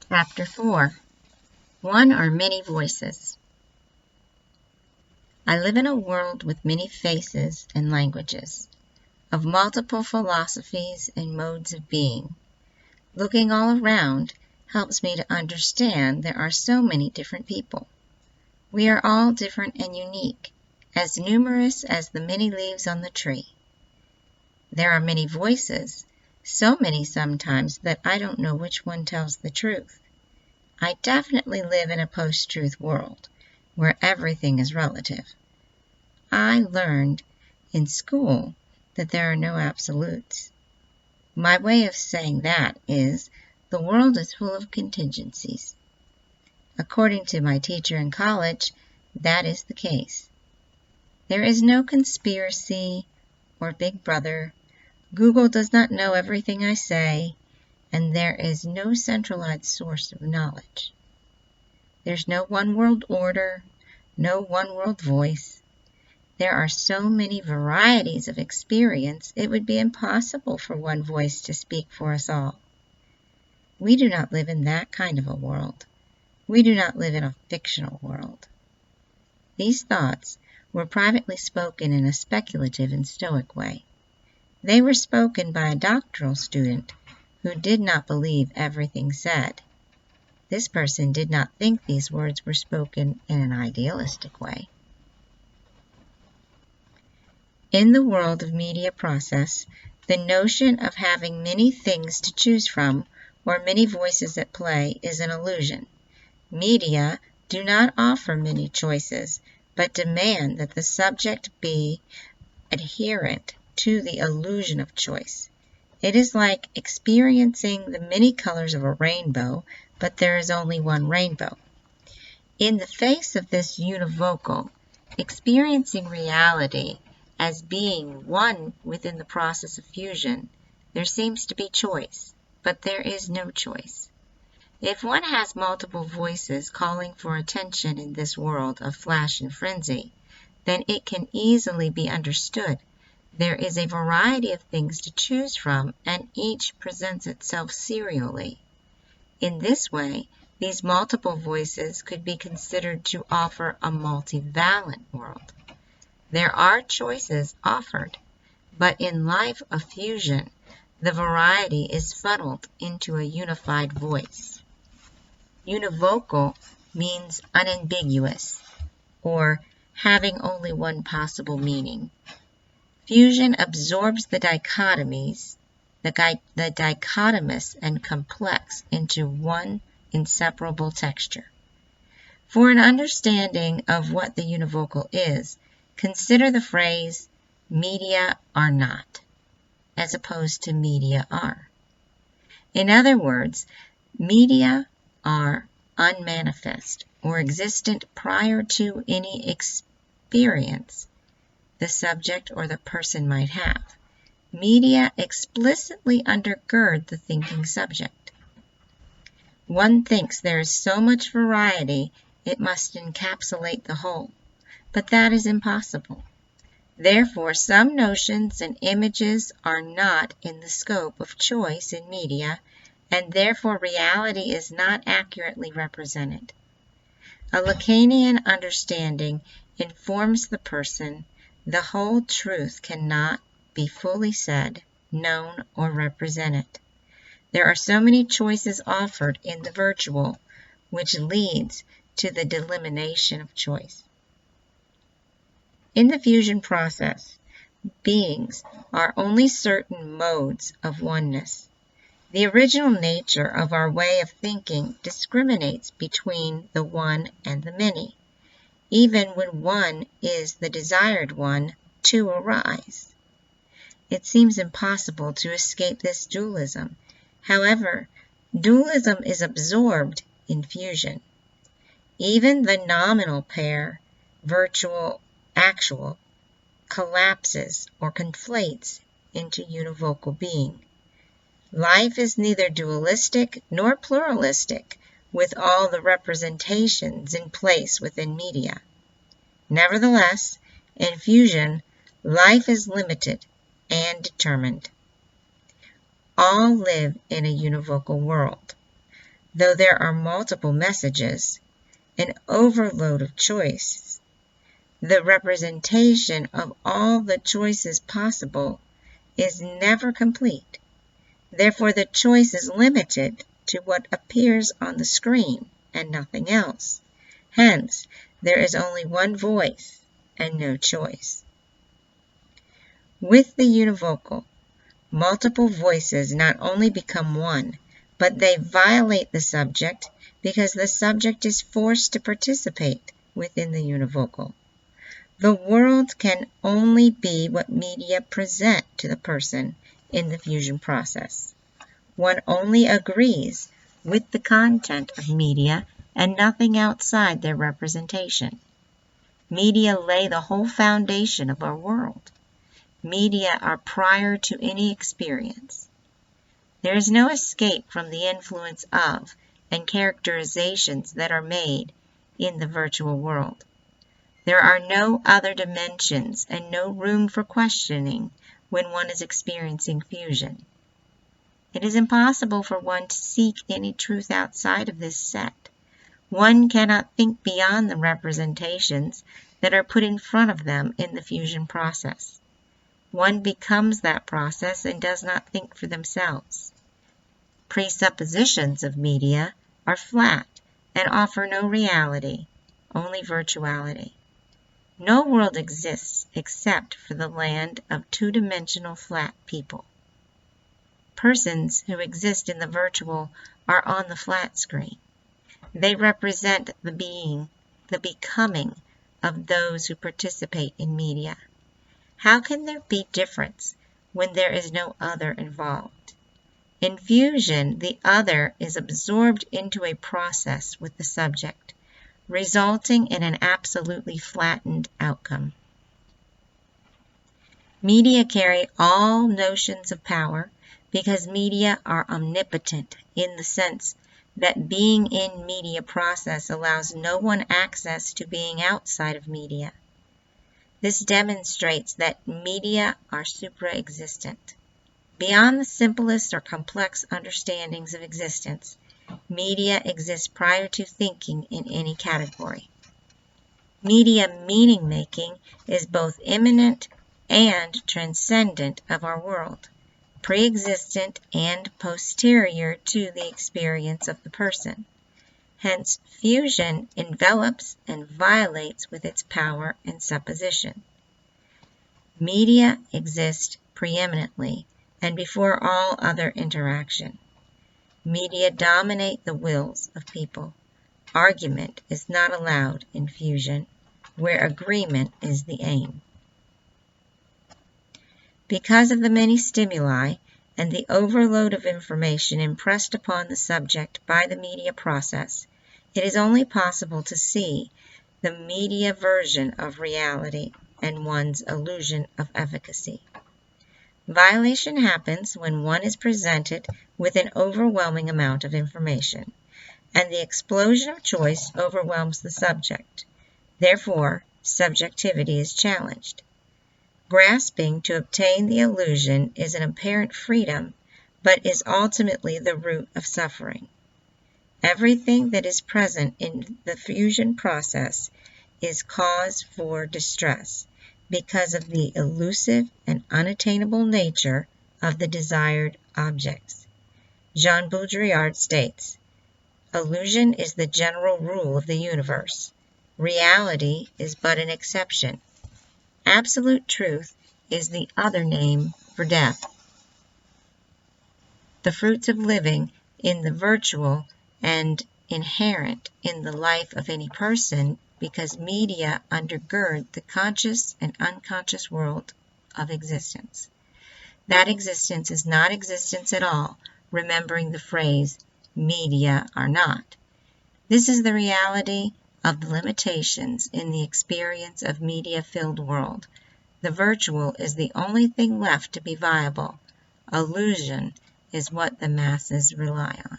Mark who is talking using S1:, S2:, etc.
S1: Chapter 4. One or Many Voices. I live in a world with many faces and languages, of multiple philosophies and modes of being. Looking all around helps me to understand there are so many different people. We are all different and unique, as numerous as the many leaves on the tree. There are many voices, so many sometimes that I don't know which one tells the truth. I definitely live in a post-truth world, where everything is relative. I learned in school that there are no absolutes. My way of saying that is, the world is full of contingencies. According to my teacher in college, that is the case. There is no conspiracy or big brother. Google does not know everything I say, and there is no centralized source of knowledge. There's no one world order, no one world voice. There are so many varieties of experience, it would be impossible for one voice to speak for us all. We do not live in that kind of a world. We do not live in a fictional world. These thoughts were privately spoken in a speculative and stoic way. They were spoken by a doctoral student who did not believe everything said. This person did not think these words were spoken in an idealistic way. In the world of media process, the notion of having many things to choose from or many voices at play is an illusion. Media do not offer many choices, but demand that the subject be adherent to the illusion of choice. It is like experiencing the many colors of a rainbow, but there is only one rainbow. In the face of this univocal, experiencing reality as being one within the process of fusion, there seems to be choice, but there is no choice. If one has multiple voices calling for attention in this world of flash and frenzy, then it can easily be understood there is a variety of things to choose from, and each presents itself serially. In this way, these multiple voices could be considered to offer a multivalent world. There are choices offered, but in life of fusion, the variety is funneled into a unified voice. Univocal means unambiguous, or having only one possible meaning. Fusion absorbs the dichotomies, the dichotomous and complex into one inseparable texture. For an understanding of what the univocal is, consider the phrase, media are not, as opposed to media are. In other words, media are unmanifest or existent prior to any experience the subject or the person might have. Media explicitly undergird the thinking subject. One thinks there is so much variety it must encapsulate the whole, but that is impossible. Therefore, some notions and images are not in the scope of choice in media, and therefore reality is not accurately represented. A Lacanian understanding informs the person the whole truth cannot be fully said, known, or represented. There are so many choices offered in the virtual, which leads to the delimitation of choice. In the fusion process, beings are only certain modes of oneness. The original nature of our way of thinking discriminates between the one and the many, even when one is the desired one to arise. It seems impossible to escape this dualism. However, dualism is absorbed in fusion. Even the nominal pair, virtual, actual, collapses or conflates into univocal being. Life is neither dualistic nor pluralistic, with all the representations in place within media. Nevertheless, in fusion, life is limited and determined. All live in a univocal world. though there are multiple messages, an overload of choice. The representation of all the choices possible is never complete. Therefore, the choice is limited to what appears on the screen and nothing else. Hence, there is only one voice and no choice. With the univocal, multiple voices not only become one, but they violate the subject because the subject is forced to participate within the univocal. The world can only be what media present to the person in the fusion process. One only agrees with the content of media and nothing outside their representation. Media lay the whole foundation of our world. Media are prior to any experience. There is no escape from the influence of and characterizations that are made in the virtual world. There are no other dimensions and no room for questioning when one is experiencing fusion. It is impossible for one to seek any truth outside of this set. One cannot think beyond the representations that are put in front of them in the fusion process. One becomes that process and does not think for themselves. Presuppositions of media are flat and offer no reality, only virtuality. No world exists except for the land of two-dimensional flat people. Persons who exist in the virtual are on the flat screen. They represent the being, the becoming of those who participate in media. How can there be difference when there is no other involved? In fusion, the other is absorbed into a process with the subject, resulting in an absolutely flattened outcome. Media carry all notions of power because media are omnipotent in the sense that being in media process allows no one access to being outside of media. This demonstrates that media are supra-existent. Beyond the simplest or complex understandings of existence, media exists prior to thinking in any category. Media meaning-making is both immanent and transcendent of our world, pre-existent and posterior to the experience of the person. Hence, fusion envelops and violates with its power and supposition. Media exist preeminently and before all other interaction. Media dominate the wills of people. Argument is not allowed in fusion, where agreement is the aim. Because of the many stimuli and the overload of information impressed upon the subject by the media process, it is only possible to see the media version of reality and one's illusion of efficacy. Violation happens when one is presented with an overwhelming amount of information, and the explosion of choice overwhelms the subject. Therefore, subjectivity is challenged. Grasping to obtain the illusion is an apparent freedom, but is ultimately the root of suffering. Everything that is present in the fusion process is cause for distress because of the elusive and unattainable nature of the desired objects. Jean Baudrillard states, "Illusion is the general rule of the universe. Reality is but an exception. Absolute truth is the other name for death." The fruits of living in the virtual and inherent in the life of any person because media undergird the conscious and unconscious world of existence. That existence is not existence at all, remembering the phrase, media are not. This is the reality of the limitations in the experience of media-filled world. The virtual is the only thing left to be viable. Illusion is what the masses rely on.